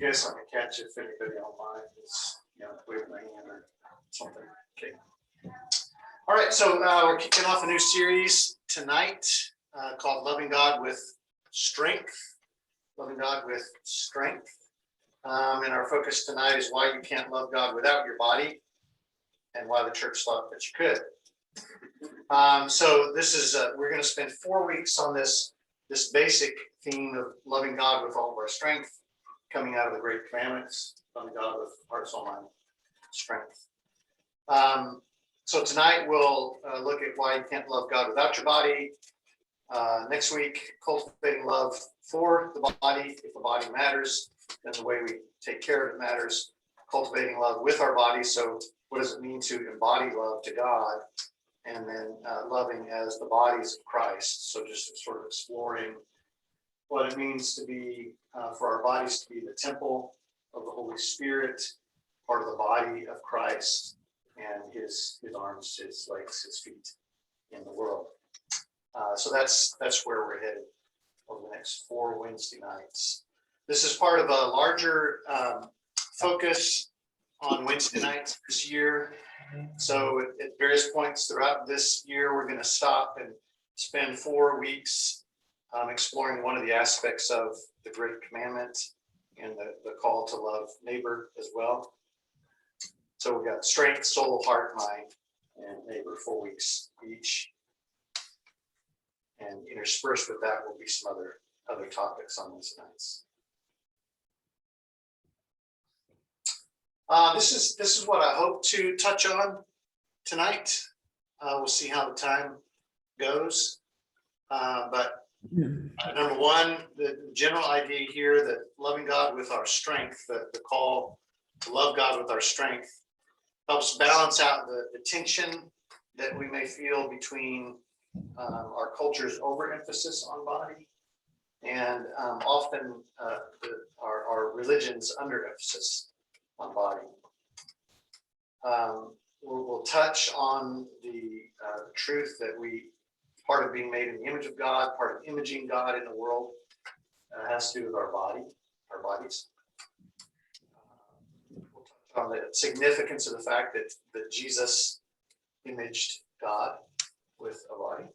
you guys so I can catch if anybody online is, waving my hand or something. Okay. All right, so we're kicking off a new series tonight called Loving God with Strength. Loving God with Strength. And our focus tonight is why you can't love God without your body and why the church thought that you could. So this is, we're going to spend 4 weeks on this basic theme of loving God with all of our strength, coming out of the Great Commandments, loving God with heart, soul, mind, strength. So tonight we'll look at why you can't love God without your body. Next week, cultivating love for the body. If the body matters, then the way we take care of it matters. Cultivating love with our body. So what does it mean to embody love to God? And then loving as the bodies of Christ. So just sort of exploring what it means to be, for our bodies to be the temple of the Holy Spirit, part of the body of Christ, and his arms, his legs, his feet in the world. So that's where we're headed over the next 4 Wednesday nights. This is part of a larger focus on Wednesday nights this year. So at various points throughout this year, we're going to stop and spend 4 weeks exploring one of the aspects of the Great Commandment and the call to love neighbor as well. So we've got strength, soul, heart, mind, and neighbor, 4 weeks each. And interspersed with that will be some other topics on Wednesday nights. This is what I hope to touch on tonight. We'll see how the time goes. But number one, the general idea here that loving God with our strength, the call to love God with our strength, helps balance out the tension that we may feel between our culture's overemphasis on body and often our religion's underemphasis on body. We'll touch on the truth that part of being made in the image of God, part of imaging God in the world has to do with our bodies. We'll touch on the significance of the fact that Jesus imaged God with a body.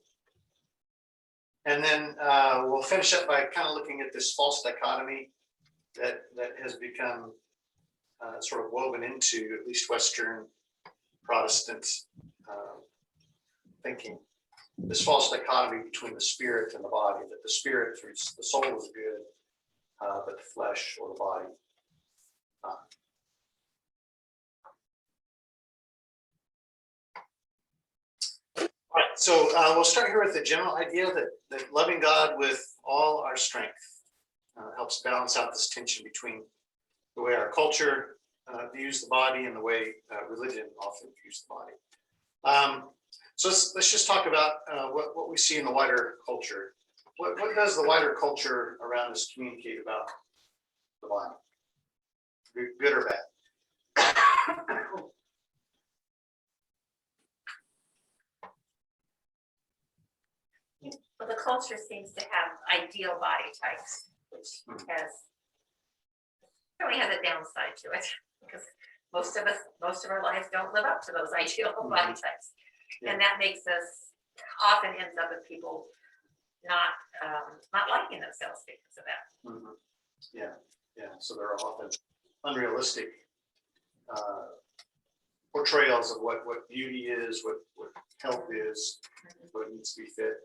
And then we'll finish up by kind of looking at this false dichotomy that has become sort of woven into at least Western Protestant thinking. This false dichotomy between the spirit and the body, that the spirit, the soul is good, but the flesh or the body not. All right, so we'll start here with the general idea that loving God with all our strength helps balance out this tension between the way our culture views the body and the way religion often views the body. So let's just talk about what we see in the wider culture. What does the wider culture around us communicate about the body? Good or bad? Well, the culture seems to have ideal body types, which really has a downside to it, because most of our lives don't live up to those ideal body types. Yeah. And that makes us often ends up with people not liking themselves because of that. Mm-hmm. Yeah. So there are often unrealistic portrayals of what beauty is, what health is, what needs to be fit.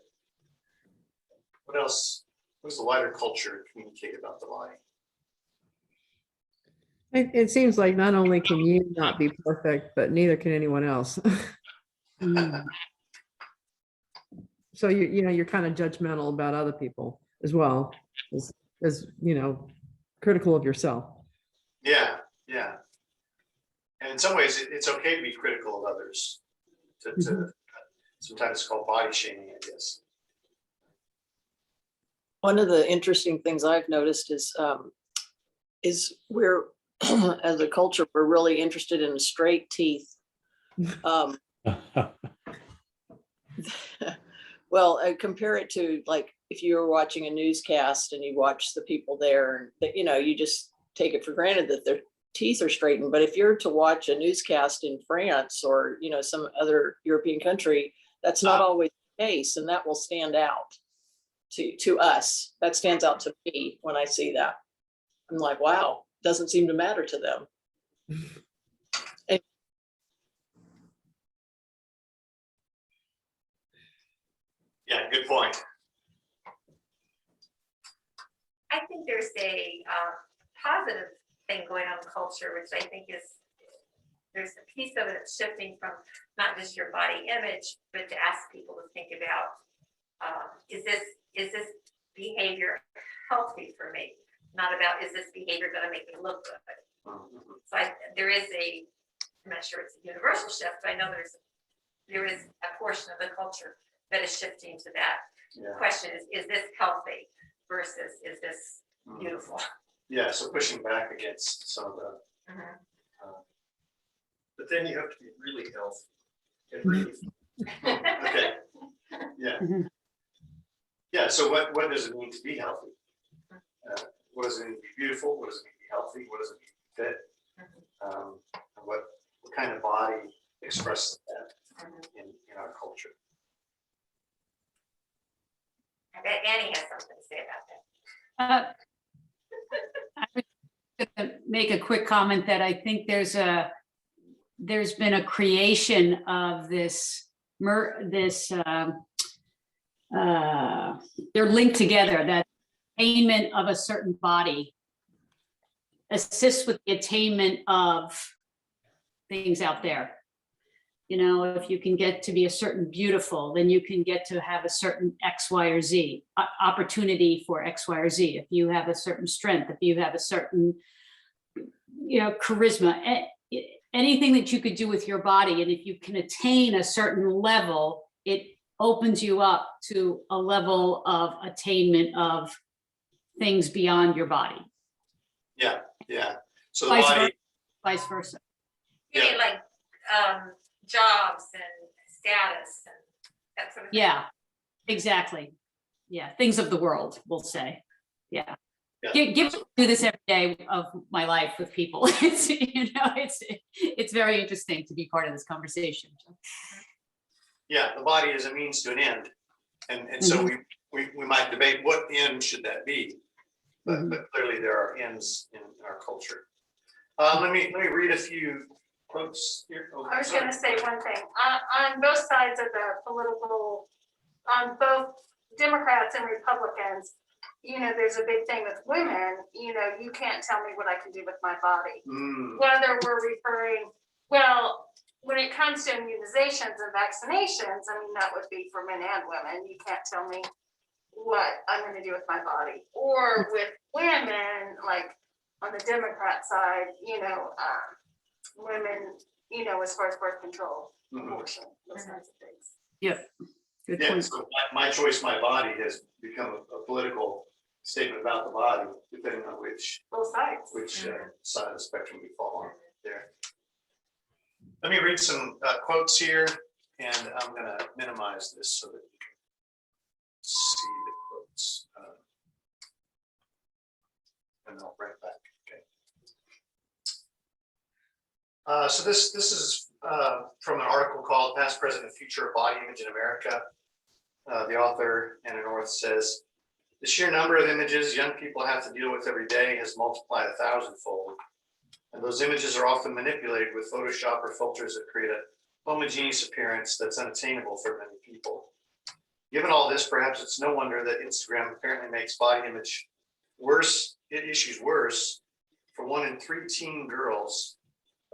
What else? What does the wider culture communicate about the body? It seems like not only can you not be perfect, but neither can anyone else. So you're kind of judgmental about other people as well as critical of yourself. Yeah. And in some ways, it's okay to be critical of others. Sometimes it's called body shaming, I guess. One of the interesting things I've noticed is we're as a culture, we're really interested in straight teeth. Well, I compare it to like if you were watching a newscast and you watch the people there, and you just take it for granted that their teeth are straightened. But if you're to watch a newscast in France or, some other European country, that's not always the case, and that will stand out to us. That stands out to me when I see that. I'm like, wow, doesn't seem to matter to them. Yeah, good point. I think there's a positive thing going on in culture, which I think is, there's a piece of it that's shifting from not just your body image, but to ask people to think about, is this behavior healthy for me? Not about, is this behavior gonna make me look good? So there is I'm not sure it's a universal shift, but I know there is a portion of the culture that is shifting to that. Yeah. Question is this healthy versus is this beautiful? Yeah, so pushing back against some of the. But then you have to be really healthy. And really, Okay. Yeah. Yeah. So what does it mean to be healthy? What does it mean to be beautiful? What does it mean to be healthy? What does it mean to be fit? What kind of body expresses that in our culture? I bet Annie has something to say about that. I was gonna make a quick comment that I think there's been a creation of this, they're linked together, that attainment of a certain body assists with the attainment of things out there. If you can get to be a certain beautiful, then you can get to have a certain X, Y, or Z opportunity for X, Y, or Z. If you have a certain strength, if you have a certain, charisma, anything that you could do with your body. And if you can attain a certain level, it opens you up to a level of attainment of things beyond your body. Yeah. So the Vice body. versa. Vice versa. You mean like jobs and status and that sort of thing? Yeah, exactly. Yeah, things of the world, we'll say. Yeah. Yeah. Do this every day of my life with people. It's very interesting to be part of this conversation. Yeah, the body is a means to an end, and so we might debate what end should that be, but clearly there are ends in our culture. Let me read a few quotes here. Oh, I was sorry. gonna say one thing, on both sides of the political, on both Democrats and Republicans, there's a big thing with women, you can't tell me what I can do with my body. Whether we're referring, well, when it comes to immunizations and vaccinations, that would be for men and women. You can't tell me what I'm gonna do with my body. Or with women, like on the Democrat side, women, as far as birth control, abortion, those kinds of things. Yep. Good Yeah, point. so my choice, my body has become a political statement about the body, depending on which Both sides. side of the spectrum we fall on there. Let me read some quotes here, and I'm going to minimize this so that you can see the quotes. And I'll bring it back. Okay. So this is from an article called "Past, Present, and Future of Body Image in America." The author, Anna North, says, "The sheer number of images young people have to deal with every day has multiplied 1,000-fold. And those images are often manipulated with Photoshop or filters that create a homogeneous appearance that's unattainable for many people. Given all this, perhaps it's no wonder that Instagram apparently makes body image issues worse for 1 in 3 teen girls,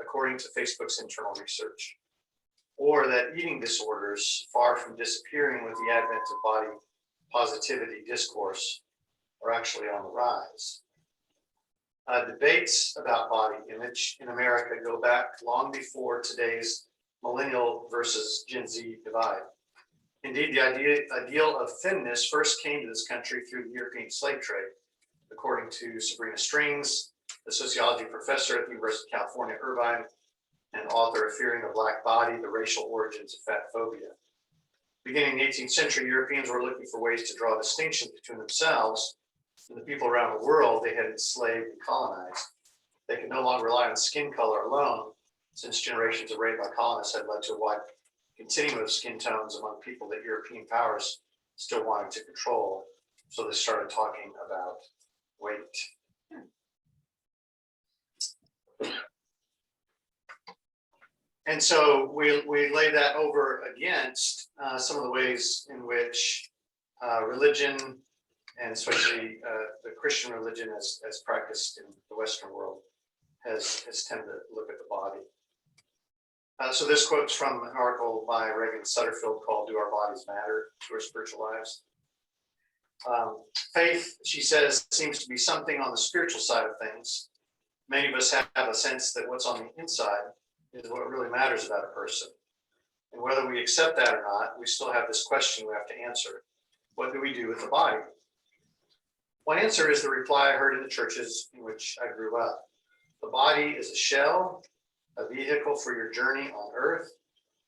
according to Facebook's internal research. Or that eating disorders, far from disappearing with the advent of body positivity discourse, are actually on the rise." Debates about body image in America go back long before today's millennial versus Gen Z divide. Indeed, the ideal of thinness first came to this country through the European slave trade, according to Sabrina Strings, a sociology professor at the University of California, Irvine, and author of "Fearing the Black Body, the Racial Origins of Fat Phobia." Beginning in the 18th century, Europeans were looking for ways to draw distinctions between themselves and the people around the world they had enslaved and colonized. could no longer rely on skin color alone, since generations of rape by colonists had led to a wide continuum of skin tones among people that European powers still wanted to control. So they started talking about weight. And so we lay that over against some of the ways in which religion, and especially the Christian religion as practiced in the Western world, has tended to look at the body. So this quote's from an article by Reagan Sutterfield called "Do Our Bodies Matter to Our Spiritual Lives?" Faith, she says, seems to be something on the spiritual side of things. Many of us have a sense that what's on the inside is what really matters about a person. And whether we accept that or not, we still have this question we have to answer. What do we do with the body? One answer is the reply I heard in the churches in which I grew up. The body is a shell, a vehicle for your journey on earth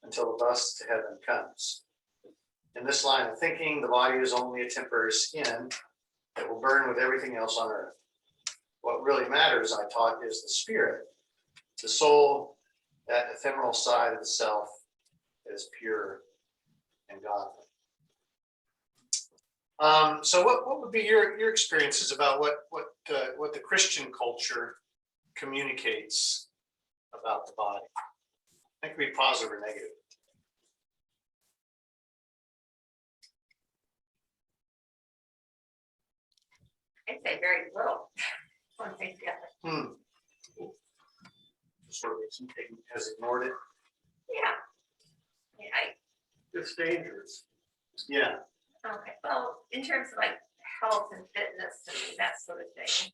until the bus to heaven comes. In this line of thinking, the body is only a temporary skin that will burn with everything else on earth. What really matters, I taught, is the spirit, the soul, that ephemeral side of the self that is pure and godly. So what would be your experiences about what the Christian culture communicates about the body? It can be positive or negative. I'd say very little. One thing together. Sort of has ignored it. Yeah. Yeah, It's dangerous. Yeah. okay, well, in terms of like health and fitness and that sort of thing,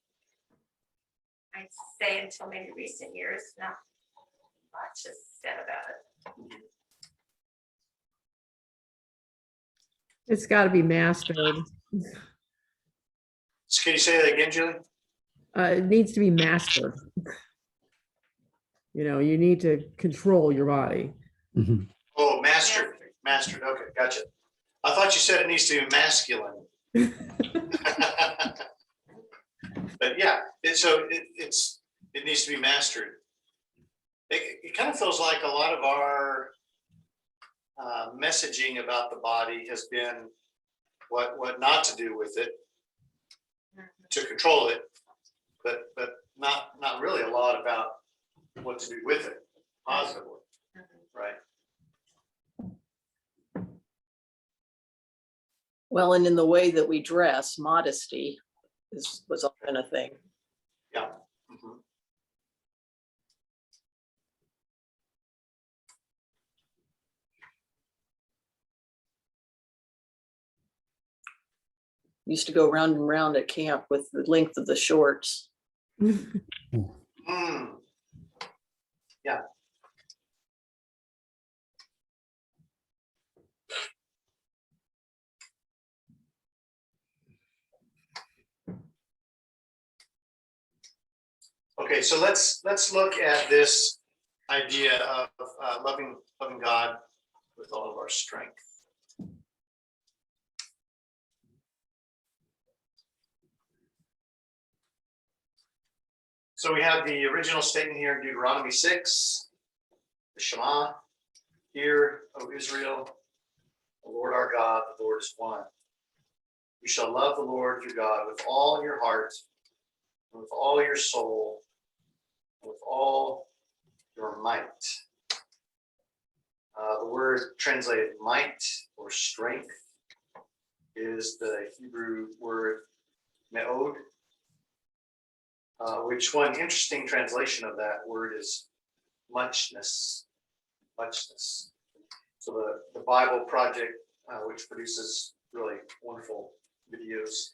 I'd say until maybe recent years, not much is said about it. It's got to be mastered. So can you say that again, Julie? It needs to be mastered. You need to control your body. Oh, mastered. Mastered. Okay, gotcha. I thought you said it needs to be masculine. But yeah, it needs to be mastered. It kind of feels like a lot of our messaging about the body has been what not to do with it, to control it, but not really a lot about what to do with it positively, right? Well, and in the way that we dress, modesty was often a thing. Yeah. Mhm. Used to go round and round at camp with the length of the shorts. Mm. Yeah. Okay, so let's look at this idea of loving God with all of our strength. So we have the original statement here in Deuteronomy 6, the Shema. Hear, O Israel, the Lord our God, the Lord is one. You shall love the Lord your God with all your heart, and with all your soul, and with all your might. The word translated might or strength is the Hebrew word me'od, which one interesting translation of that word is muchness. Muchness. So the Bible Project, which produces really wonderful videos,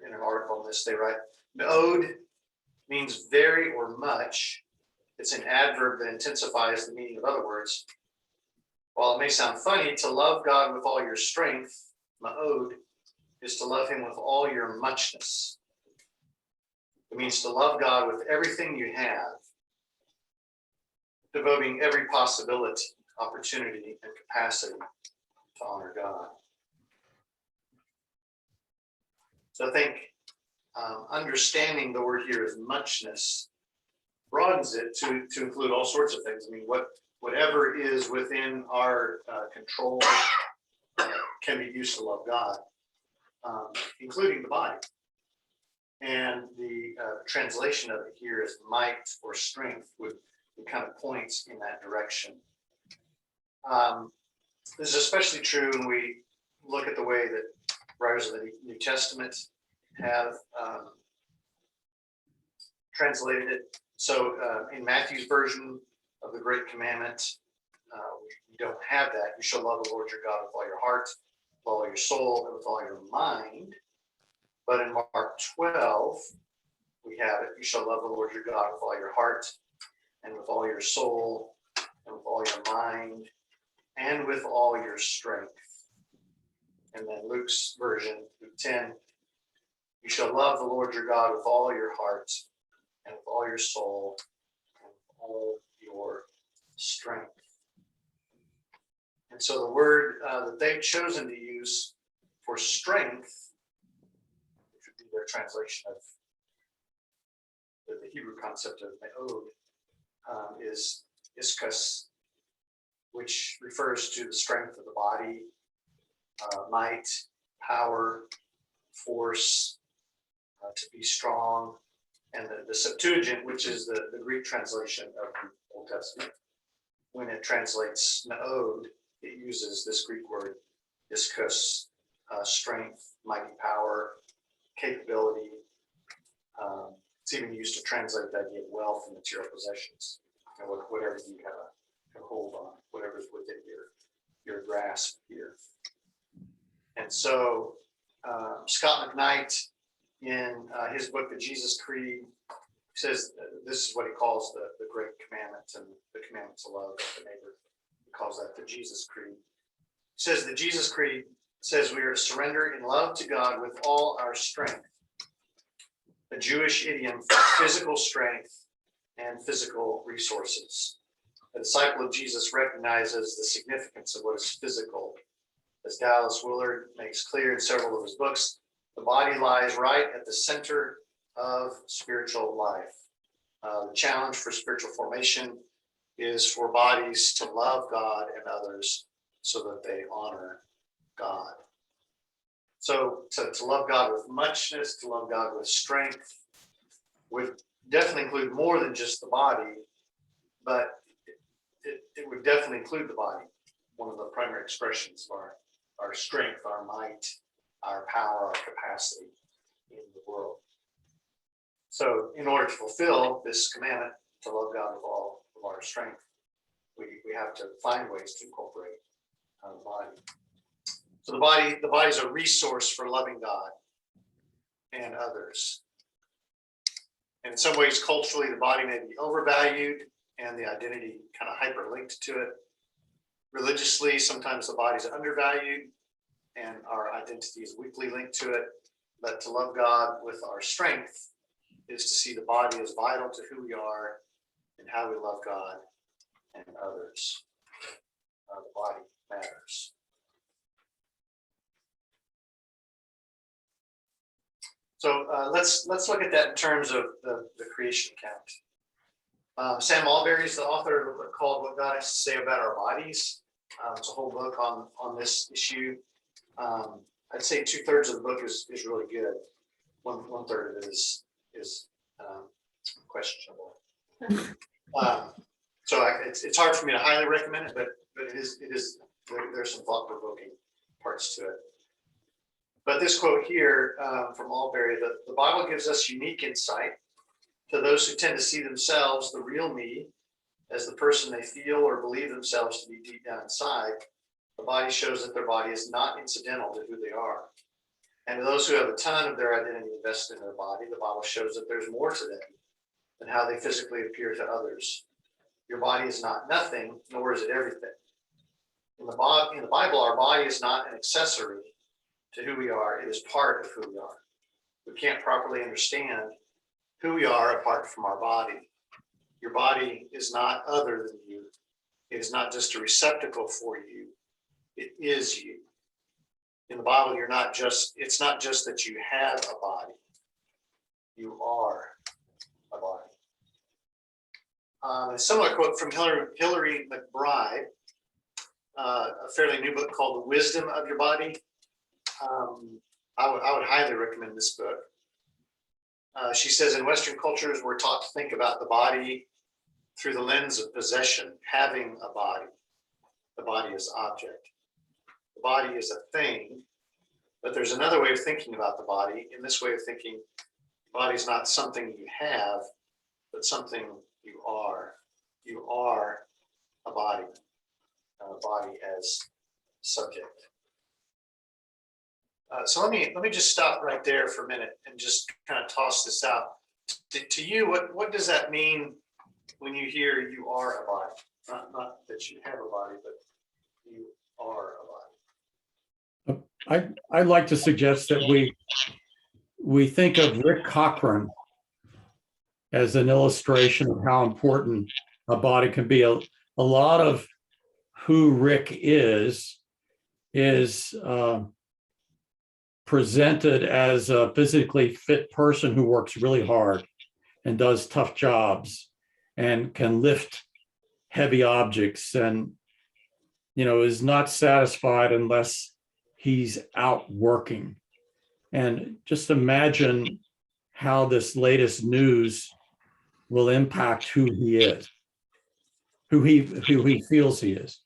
in an article on this, they write, me'od means very or much. It's an adverb that intensifies the meaning of other words. While it may sound funny, to love God with all your strength, ma'od, is to love him with all your muchness. It means to love God with everything you have, devoting every possibility, opportunity, and capacity to honor God. So I think understanding the word here is muchness broadens it to include all sorts of things. I mean, whatever is within our control can be used to love God, including the body. And the translation of it here is might or strength would kind of points in that direction. This is especially true when we look at the way that writers of the New Testament have translated it. So in Matthew's version of the Great Commandment, we don't have that. You shall love the Lord your God with all your heart, with all your soul, and with all your mind. But in Mark 12, we have it. You shall love the Lord your God with all your heart, and with all your soul, and with all your mind, and with all your strength. And then Luke's version, Luke 10, you shall love the Lord your God with all your heart, and with all your soul, and with all your strength. And so the word that they've chosen to use for strength, which would be their translation of the Hebrew concept of me'od, is iskus, which refers to the strength of the body, might, power, force, to be strong. And the Septuagint, which is the Greek translation of the Old Testament, when it translates me'od, it uses this Greek word iskus, strength, mighty power, capability. It's even used to translate the idea of wealth and material possessions, whatever you have a hold on, whatever's within your grasp here. And so Scott McKnight, in his book, The Jesus Creed, says this is what he calls the great commandment and the commandment to love the neighbor. He calls that the Jesus Creed. He says the Jesus Creed says we are to surrender in love to God with all our strength. A Jewish idiom for physical strength and physical resources. A disciple of Jesus recognizes the significance of what is physical. As Dallas Willard makes clear in several of his books, the body lies right at the center of spiritual life. The challenge for spiritual formation is for bodies to love God and others so that they honor God. So to love God with muchness, to love God with strength, would definitely include more than just the body, but it would definitely include the body, one of the primary expressions of our strength, our might, our power, our capacity in the world. So in order to fulfill this commandment to love God with all of our strength, we have to find ways to incorporate the body. So the body is a resource for loving God and others. And in some ways, culturally, the body may be overvalued and the identity kind of hyperlinked to it. Religiously, sometimes the body is undervalued and our identity is weakly linked to it. But to love God with our strength is to see the body as vital to who we are and how we love God and others. The body matters. So let's look at that in terms of the creation account. Sam Alberry is the author of a book called What God Has to Say About Our Bodies. It's a whole book on this issue. I'd say 2/3 of the book is really good. One third of it is questionable. So it's hard for me to highly recommend it, but it is there's some thought provoking parts to it. But this quote here from Alberry, the Bible gives us unique insight to those who tend to see themselves, the real me, as the person they feel or believe themselves to be deep down inside. The body shows that their body is not incidental to who they are. And to those who have a ton of their identity invested in their body, the Bible shows that there's more to them than how they physically appear to others. Your body is not nothing, nor is it everything. In the Bible, our body is not an accessory to who we are. It is part of who we are. We can't properly understand who we are apart from our body. Your body is not other than you. It is not just a receptacle for you. It is you. In the Bible, it's not just that you have a body. You are a body. A similar quote from Hillary McBride, a fairly new book called The Wisdom of Your Body. I would highly recommend this book. She says, in Western cultures, we're taught to think about the body through the lens of possession, having a body. The body is object. The body is a thing, but there's another way of thinking about the body. In this way of thinking, the body is not something you have, but something you are. You are a body as subject. So let me just stop right there for a minute and just kind of toss this out. To you, what does that mean when you hear you are a body? Not that you have a body, but you are a body. I'd like to suggest that we think of Rick Cochran as an illustration of how important a body can be. A lot of who Rick is presented as a physically fit person who works really hard and does tough jobs and can lift heavy objects and, is not satisfied unless he's out working. And just imagine how this latest news will impact who he is, who he feels he is.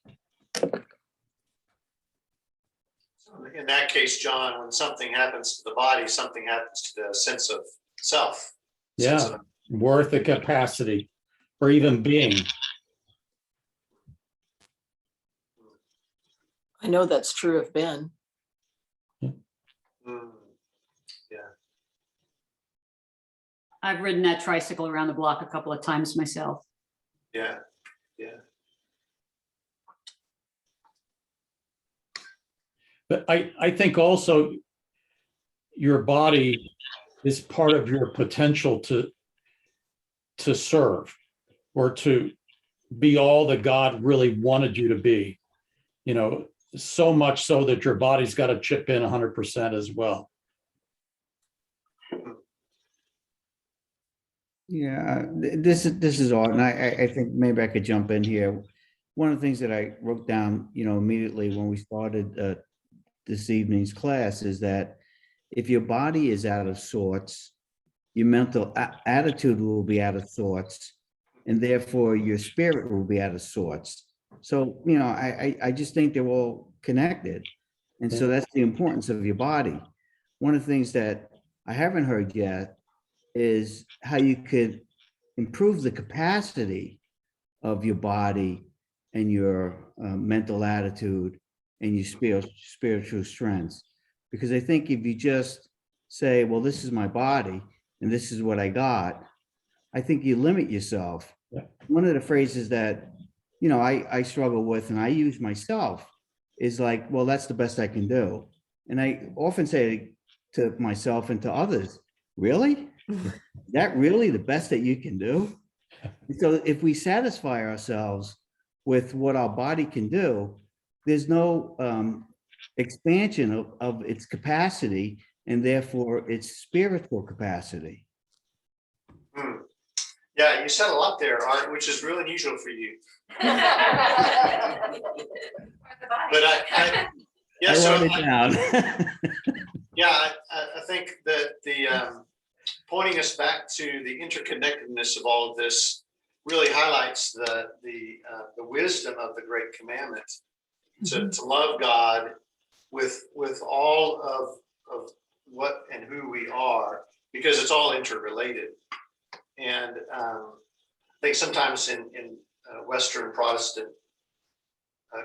In that case, John, when something happens to the body, something happens to the sense of self. Yeah, Sense of- worth a capacity or even being. I know that's true of Ben. Mm, I've ridden that tricycle around the block a couple of times myself. yeah. But I think also your body is part of your potential to serve or to be all that God really wanted you to be, so much so that your body's got to chip in 100% as well. Yeah, this is odd, and I think maybe I could jump in here. One of the things that I wrote down, immediately when we started this evening's class is that if your body is out of sorts, your mental attitude will be out of sorts, and therefore your spirit will be out of sorts. So, I just think they're all connected. And so that's the importance of your body. One of the things that I haven't heard yet is how you could improve the capacity of your body and your mental attitude and your spiritual strengths. Because I think if you just say, well, this is my body and this is what I got, I think you limit yourself. Yeah. One of the phrases that, I struggle with and I use myself is like, well, that's the best I can do. And I often say to myself and to others, really? Is that really the best that you can do? And so if we satisfy ourselves with what our body can do, there's no expansion of its capacity and therefore its spiritual capacity. Hmm. Yeah, you said a lot there, Art, which is really unusual for you. But yeah, I so wrote it down. yeah, I think that the pointing us back to the interconnectedness of all of this really highlights the wisdom of the Great Commandment to love God with all of what and who we are, because it's all interrelated. And I think sometimes in Western Protestant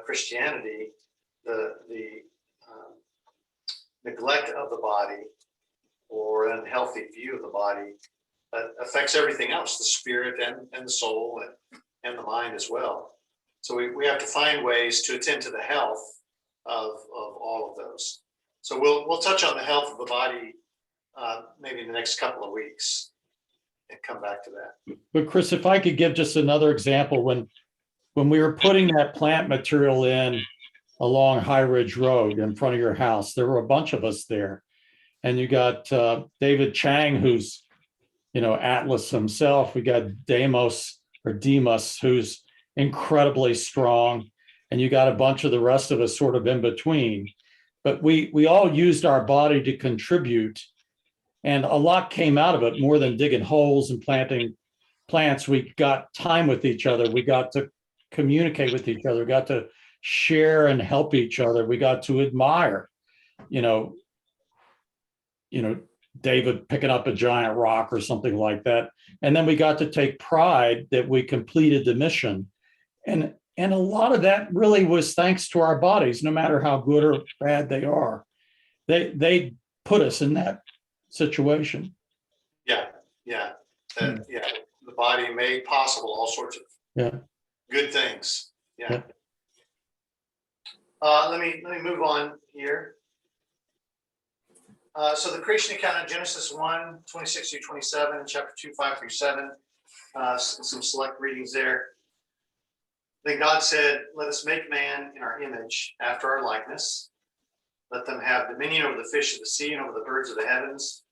Christianity, the neglect of the body or unhealthy view of the body affects everything else, the spirit and the soul and the mind as well. So we have to find ways to attend to the health of all of those. So we'll touch on the health of the body maybe in the next couple of weeks and come back to that. But Chris, if I could give just another example, when we were putting that plant material in along High Ridge Road in front of your house, there were a bunch of us there. And you got David Chang, who's Atlas himself. We got Demas, who's incredibly strong, and you got a bunch of the rest of us sort of in between. But we all used our body to contribute, and a lot came out of it, more than digging holes and planting plants. We got time with each other. We got to communicate with each other. We got to share and help each other. We got to admire, David picking up a giant rock or something like that. And then we got to take pride that we completed the mission. And a lot of that really was thanks to our bodies, no matter how good or bad they are. They put us in that situation. Yeah. The body made possible all sorts of good things. Yeah. Let me move on here. So the creation account in Genesis 1, 26 through 27, chapter 2, 5 through 7, some select readings there. Then God said, let us make man in our image, after our likeness. Let them have dominion over the fish of the sea and over the birds of the heavens,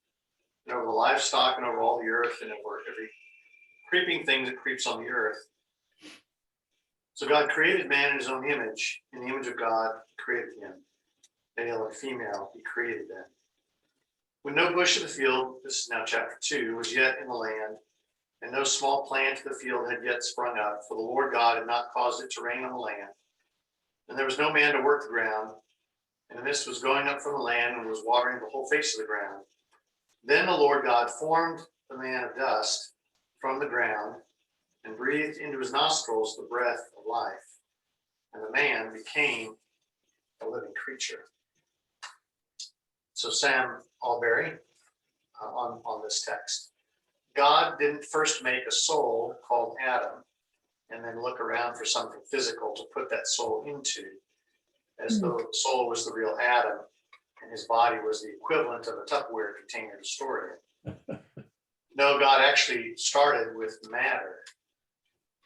and over the livestock and over all the earth and over every creeping thing that creeps on the earth. So God created man in his own image. In the image of God, he created him. Male and female, he created them. When no bush of the field, this is now chapter 2, was yet in the land, and no small plant of the field had yet sprung up, for the Lord God had not caused it to rain on the land, and there was no man to work the ground, and the mist was going up from the land and was watering the whole face of the ground. Then the Lord God formed the man of dust from the ground and breathed into his nostrils the breath of life, and the man became a living creature. So Sam Alberry on this text. God didn't first make a soul called Adam and then look around for something physical to put that soul into, as though the soul was the real Adam and his body was the equivalent of a Tupperware container to store it. No, God actually started with matter.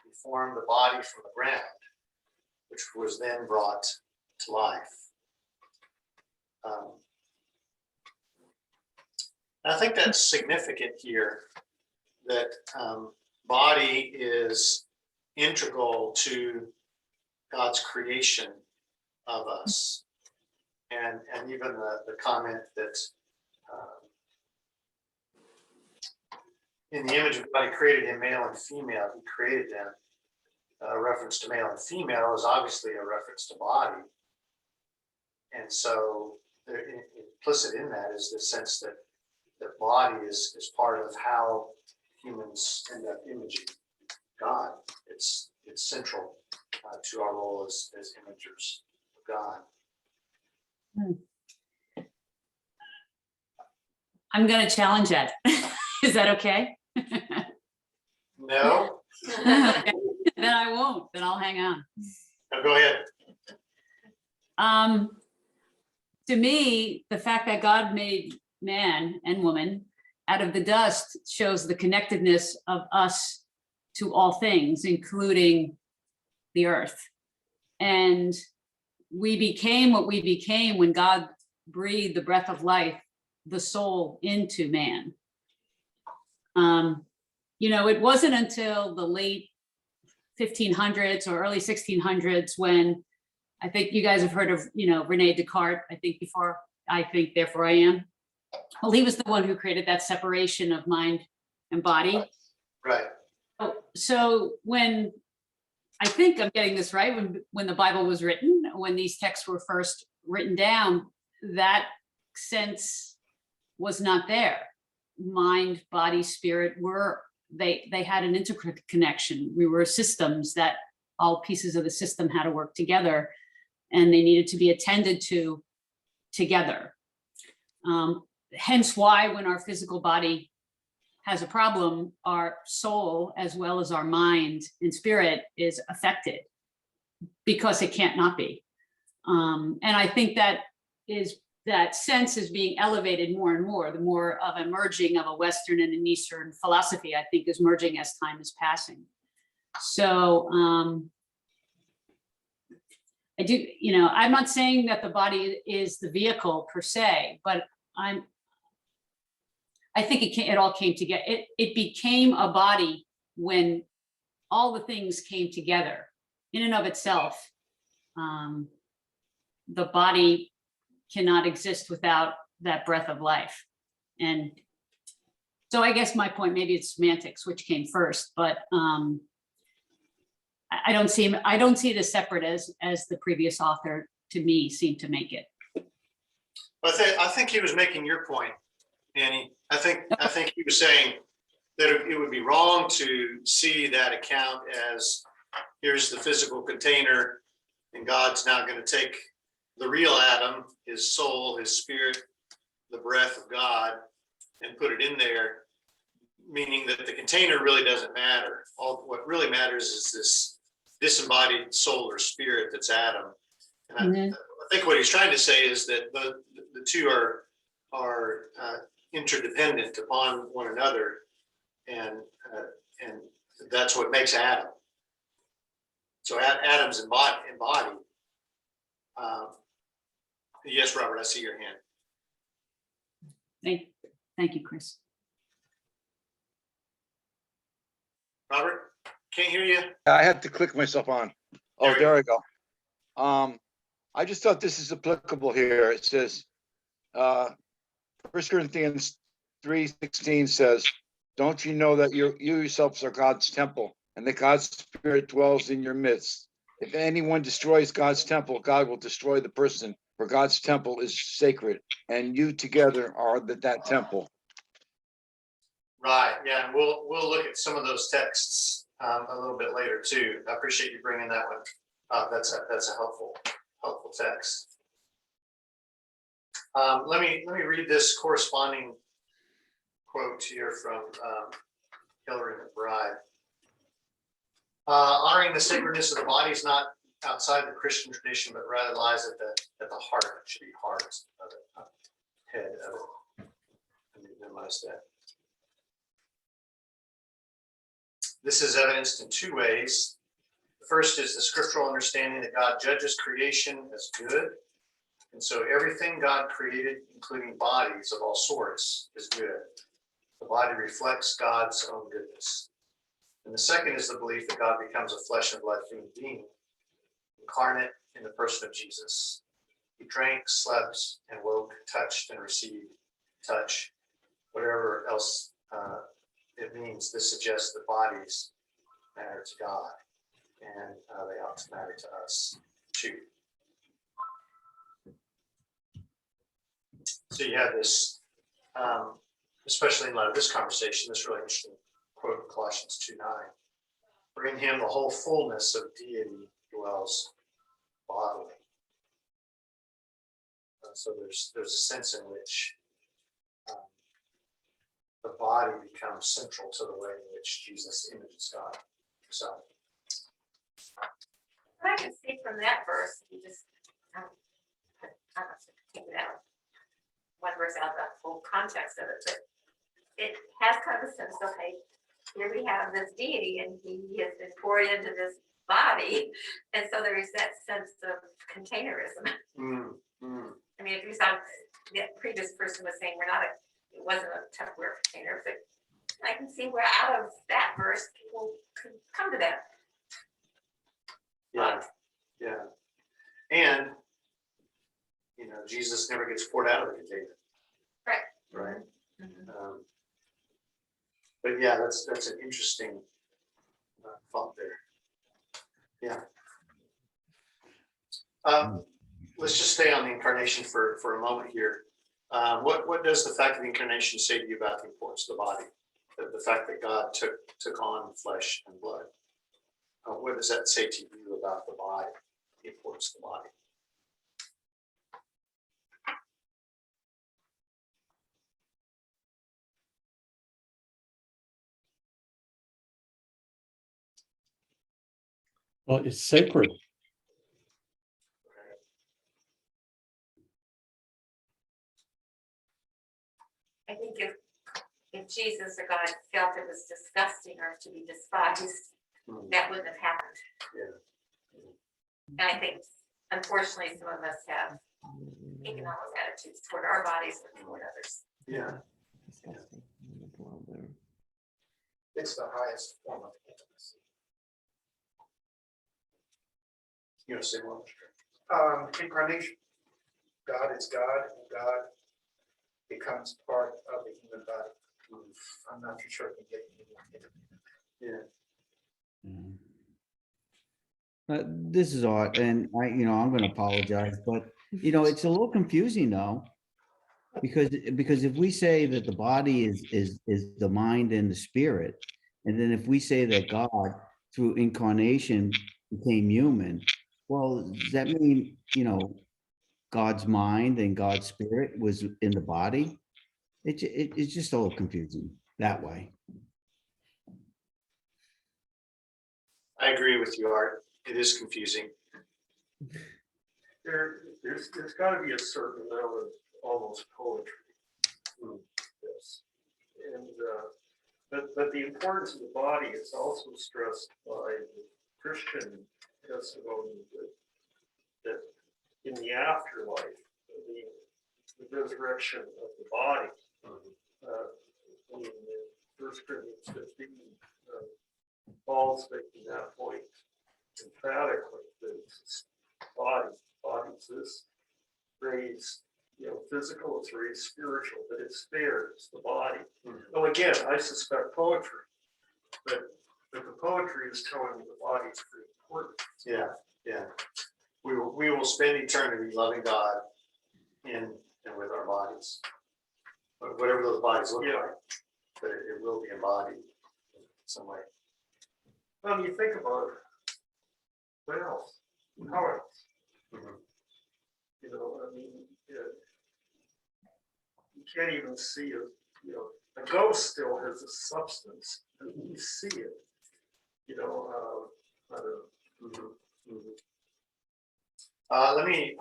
He formed the body from the ground, which was then brought to life. I think that's significant here, that body is integral to God's creation of us. And even the comment that in the image of God, he created him, male and female, he created them. A reference to male and female is obviously a reference to body. And so implicit in that is the sense that the body is part of how humans end up imaging God. It's central to our role as imagers of God. I'm going to challenge that. Is that okay? No? Then I won't. Then I'll hang on. No, go ahead. To me, the fact that God made man and woman out of the dust shows the connectedness of us to all things, including the earth. And we became what we became when God breathed the breath of life, the soul, into man. It wasn't until the late 1500s or early 1600s when, I think you guys have heard of, Rene Descartes, I think before I think, therefore I am. Well, he was the one who created that separation of mind and body. Right. So when, I think I'm getting this right, when the Bible was written, when these texts were first written down, that sense was not there. Mind, body, spirit they had an interconnection. We were systems that all pieces of the system had to work together, and they needed to be attended to together. Hence why when our physical body has a problem, our soul, as well as our mind and spirit, is affected, because it can't not be. And I think that sense is being elevated more and more. The more of a merging of a Western and an Eastern philosophy, I think, is merging as time is passing. So I do, I'm not saying that the body is the vehicle per se, but I think it all came together. It became a body when all the things came together in and of itself. The body cannot exist without that breath of life. And so I guess my point, maybe it's semantics, which came first, but I don't see it as separate as the previous author, to me, seemed to make it. I think he was making your point, Annie. I think he was saying that it would be wrong to see that account as, here's the physical container, and God's now going to take the real Adam, his soul, his spirit, the breath of God, and put it in there, meaning that the container really doesn't matter. What really matters is this disembodied soul or spirit that's Adam. And I think what he's trying to say is that the two are interdependent upon one another, and that's what makes Adam. So Adam's embodied. Yes, Robert, I see your hand. Thank you, Chris. Robert, can't hear you. I had to click myself on. Oh, There we there we go. I just thought this is applicable here. It says, 1 Corinthians 3:16 says, don't you know that you yourselves are God's temple and that God's spirit dwells in your midst? If anyone destroys God's temple, God will destroy the person, for God's temple is sacred and you together are that temple. Right. Yeah, and we'll look at some of those texts a little bit later too. I appreciate you bringing that one up. That's a helpful text. Let me read this corresponding quote here from Hillary McBride. Honoring the sacredness of the body is not outside the Christian tradition, but rather lies at the heart. It should be heart of it, not head of it. Let me minimize that. This is evidenced in two ways. The first is the scriptural understanding that God judges creation as good. And so everything God created, including bodies of all sorts, is good. The body reflects God's own goodness. And the second is the belief that God becomes a flesh and blood human being, incarnate in the person of Jesus. He drank, slept, and woke, touched and received touch, whatever else it means. This suggests that bodies matter to God, and they ought to matter to us too. So you have this, especially in light of this conversation, this really interesting quote in Colossians 2:9. For in him the whole fullness of deity dwells bodily. So there's a sense in which the body becomes central to the way in which Jesus images God. So I can see from that verse, you just, I must have taken out one verse out of the whole context of it, but it has kind of a sense of, hey, here we have this deity and he has been poured into this body. And so there is that sense of containerism. I mean, if you saw the previous person was saying it wasn't a Tupperware container, but I can see where out of that verse people could come to that. yeah. And Jesus never gets poured out of the container. Right. But yeah, that's an interesting thought there. Yeah. Let's just stay on the incarnation for a moment here. What does the fact of the incarnation say to you about the importance of the body? The fact that God took on flesh and blood. What does that say to you about the body, the importance of the body? Well, it's sacred. I think if Jesus or God felt it was disgusting or to be despised, that wouldn't have happened. And I think, unfortunately, some of us have taken on those attitudes toward our bodies and toward others. Yeah. Disgusting. It's the highest form of intimacy. You know, say one. Incarnation. God is God, and God becomes part of the human body. I'm not too sure I can get any more intimate. Yeah. This is odd, and I'm going to apologize, but it's a little confusing though, because if we say that the body is the mind and the spirit, and then if we say that God through incarnation became human, well, does that mean God's mind and God's spirit was in the body? It's just a little confusing that way. I agree with you, Art. It is confusing. There's gotta be a certain amount of almost poetry. in this. And, but the importance of the body is also stressed by the Christian testimony that in the afterlife, the resurrection of the body, in 1 Corinthians 15, Paul's making that point emphatically, that it's body's this raised, physical, it's raised spiritual, but it's spares the body. Well, again, I suspect poetry, but the poetry is telling you the body is pretty important. Yeah. We will spend eternity loving God in and with our bodies. But whatever those bodies look like, but it will be embodied in some way. You think about it, what else? How else? You can't even see it. A ghost still has a substance, and you see it. I don't know. I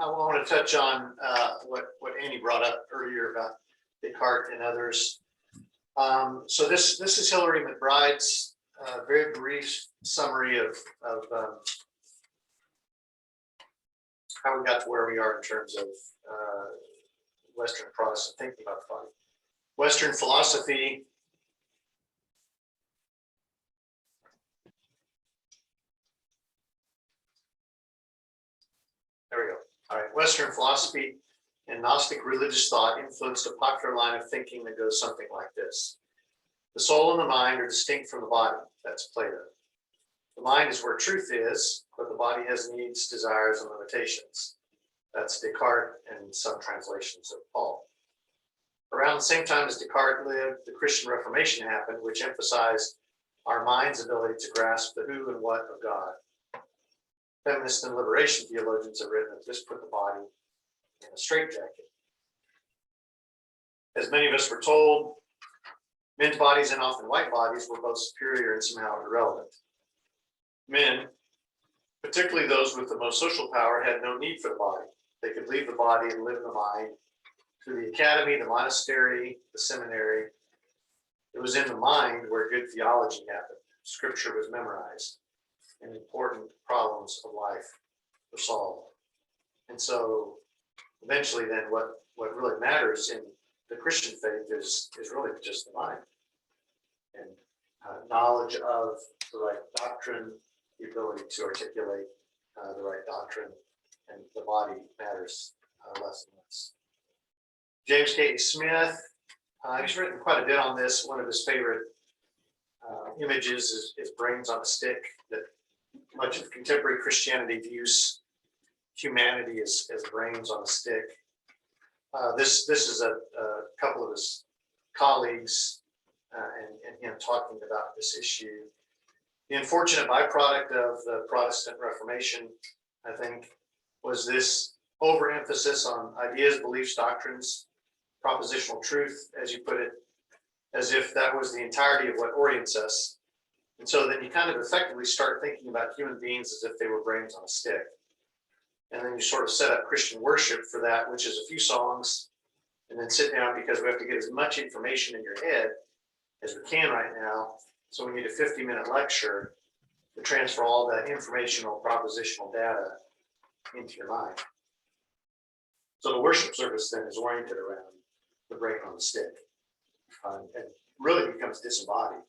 want to touch on what Annie brought up earlier about Descartes and others. So this is Hilary McBride's very brief summary of how we got to where we are in terms of Western Protestant thinking about the body. Western philosophy there we go. All right, Western philosophy and Gnostic religious thought influenced a popular line of thinking that goes something like this. The soul and the mind are distinct from the body. That's Plato. The mind is where truth is, but the body has needs, desires, and limitations. That's Descartes and some translations of Paul. Around the same time as Descartes lived, the Christian Reformation happened, which emphasized our mind's ability to grasp the who and what of God. Feminist and liberation theologians have written that this put the body in a straitjacket. As many of us were told, men's bodies and often white bodies were both superior and somehow irrelevant. Men, particularly those with the most social power, had no need for the body. They could leave the body and live in the mind through the academy, the monastery, the seminary. It was in the mind where good theology happened. Scripture was memorized and important problems of life were solved. And so eventually then what really matters in the Christian faith is really just the mind and knowledge of the right doctrine, the ability to articulate the right doctrine, and the body matters less and less. James K. Smith, he's written quite a bit on this. One of his favorite images is brains on a stick, that much of contemporary Christianity views humanity as brains on a stick. This is a couple of his colleagues and him talking about this issue. The unfortunate byproduct of the Protestant Reformation, I think, was this overemphasis on ideas, beliefs, doctrines, propositional truth, as you put it, as if that was the entirety of what orients us. And so then you kind of effectively start thinking about human beings as if they were brains on a stick. And then you sort of set up Christian worship for that, which is a few songs, and then sit down because we have to get as much information in your head as we can right now. So we need a 50-minute lecture to transfer all that informational, propositional data into your mind. So the worship service then is oriented around the brain on the stick, and really becomes disembodied.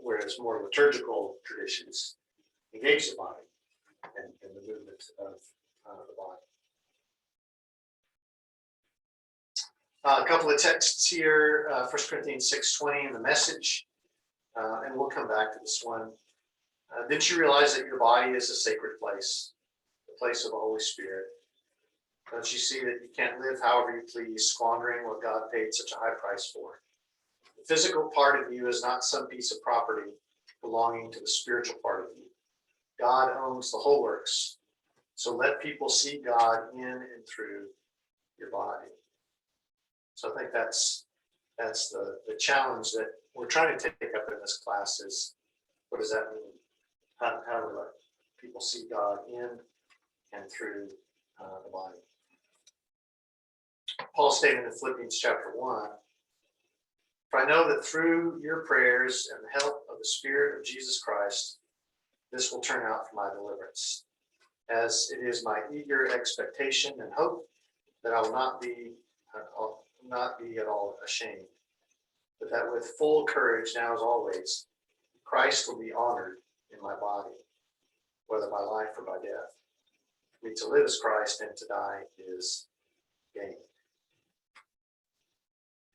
whereas more liturgical traditions engage the body and the movement of the body. A couple of texts here, 1 Corinthians 6:20 in the Message, and we'll come back to this one. Didn't you realize that your body is a sacred place, the place of the Holy Spirit? Don't you see that you can't live however you please, squandering what God paid such a high price for? The physical part of you is not some piece of property belonging to the spiritual part of you. God owns the whole works, so let people see God in and through your body. So I think that's the challenge that we're trying to take up in this class is, what does that mean? How do we let people see God in and through the body? Paul's statement in Philippians chapter 1, for I know that through your prayers and the help of the Spirit of Jesus Christ, this will turn out for my deliverance, as it is my eager expectation and hope that I will not be at all ashamed, but that with full courage now as always, Christ will be honored in my body, whether by life or by death. For me to live is Christ, and to die is gain.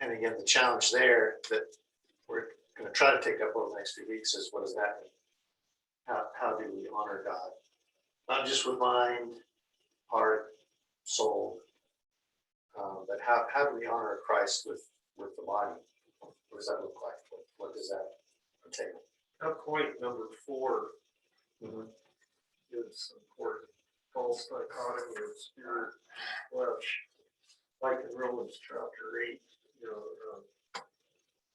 And again, the challenge there that we're going to try to take up over the next few weeks is, what does that mean? How do we honor God? Not just with mind, heart, soul, but how do we honor Christ with the body? What does that look like? What does that entail? Point number 4 is important. False dichotomy of spirit, flesh, like in Romans chapter 8,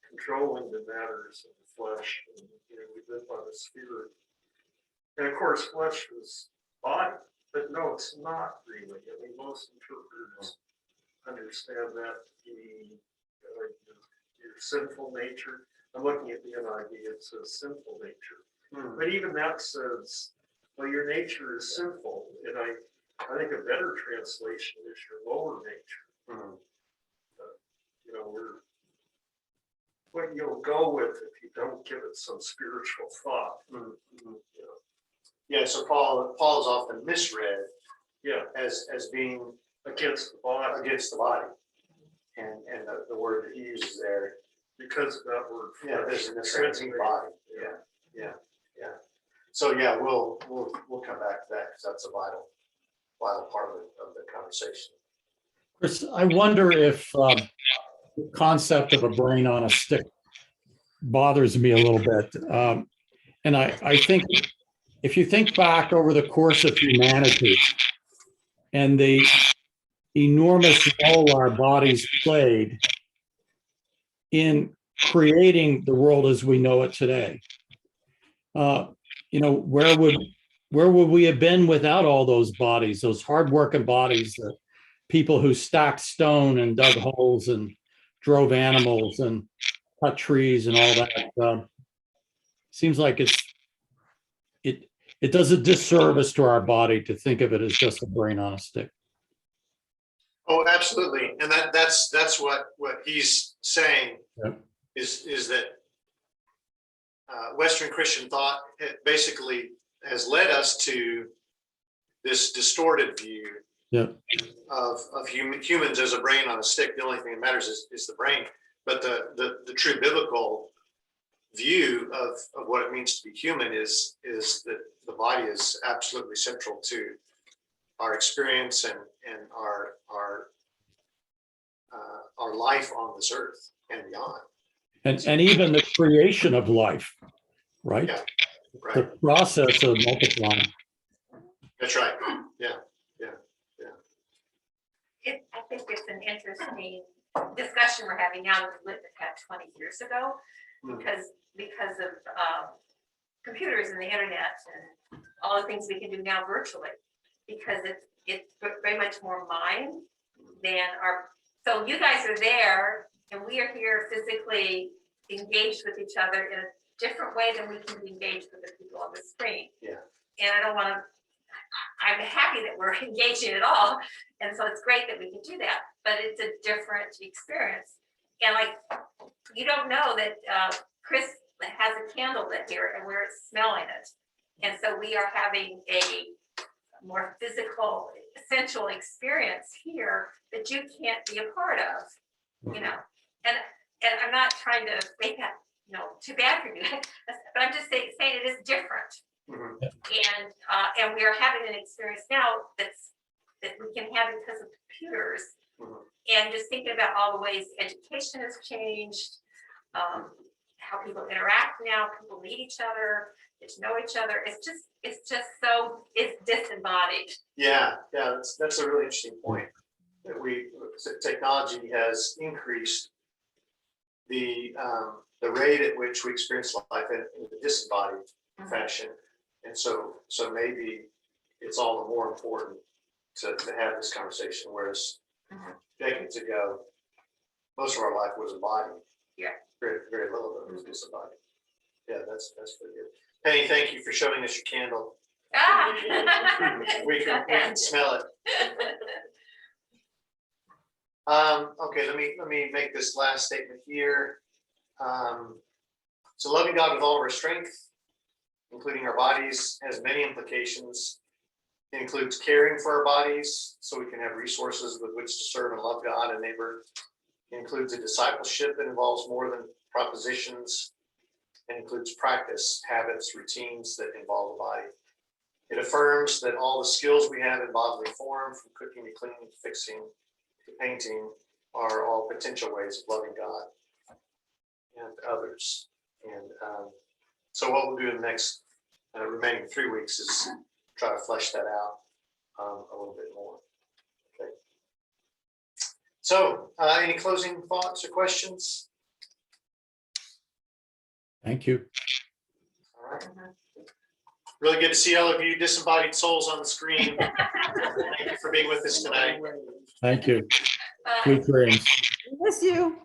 controlling the matters of the flesh, and we live by the spirit. And of course, flesh is body, but no, it's not really. I mean, most interpreters understand that to be your sinful nature. I'm looking at the NIV, it says sinful nature. But even that says, well, your nature is sinful. And I think a better translation is your lower nature. We're what you'll go with if you don't give it some spiritual thought. Yeah, so Paul is often misread as being Against the body. And the word that he uses there, Because of that word. yeah, there's a translating body. Yeah. So yeah, we'll come back to that because that's a vital part of the conversation. Chris, I wonder if the concept of a brain on a stick bothers me a little bit. And I think if you think back over the course of humanity and the enormous role our bodies played in creating the world as we know it today, where would we have been without all those bodies, those hardworking bodies, the people who stacked stone and dug holes and drove animals and cut trees and all that? Seems like it does a disservice to our body to think of it as just a brain on a stick. Oh, absolutely, and that's what he's saying. Yep. Is that Western Christian thought basically has led us to this distorted view of humans as a brain on a stick. The only thing that matters is the brain, but the true biblical view of what it means to be human is that the body is absolutely central to our experience and our life on this earth and beyond. And even the creation of life, right? Yeah, right. The process of multiplying. That's right. Yeah. I think it's an interesting discussion we're having now that we had 20 years ago, because of computers and the internet and all the things we can do now virtually, because it's very much more mind than our. So you guys are there, and we are here physically engaged with each other in a different way than we can be engaged with the people on the screen. Yeah. And I don't want to. I'm happy that we're engaging at all, and so it's great that we can do that. But it's a different experience, and like you don't know that Chris has a candle lit here and we're smelling it. And so we are having a more physical, sensual experience here that you can't be a part of, you know? And I'm not trying to make that, too bad for you, but I'm just saying it is different. Mhm. And we are having an experience now that we can have because of computers. Mhm. And just thinking about all the ways education has changed, how people interact now, people meet each other, get to know each other. It's just so, it's disembodied. Yeah, that's a really interesting point. That technology has increased the rate at which we experience life in a disembodied fashion. And so maybe it's all the more important to have this conversation, whereas decades ago, most of our life was embodied. Yeah. Very, very little of it was disembodied. Yeah, that's pretty good. Penny, thank you for showing us your candle. Ah. We can smell it. Okay, let me make this last statement here. So loving God with all of our strength, including our bodies, has many implications. It includes caring for our bodies so we can have resources with which to serve and love God and neighbor. It includes a discipleship that involves more than propositions, and includes practice, habits, routines that involve the body. It affirms that all the skills we have in bodily form, from cooking to cleaning to fixing to painting, are all potential ways of loving God and others. And so what we'll do in the next remaining 3 weeks is try to flesh that out a little bit more. Okay. So any closing thoughts or questions? Thank you. All right. Really good to see all of you disembodied souls on the screen. Thank you for being with us tonight. Thank you. Uh, Sweet dreams. Miss you.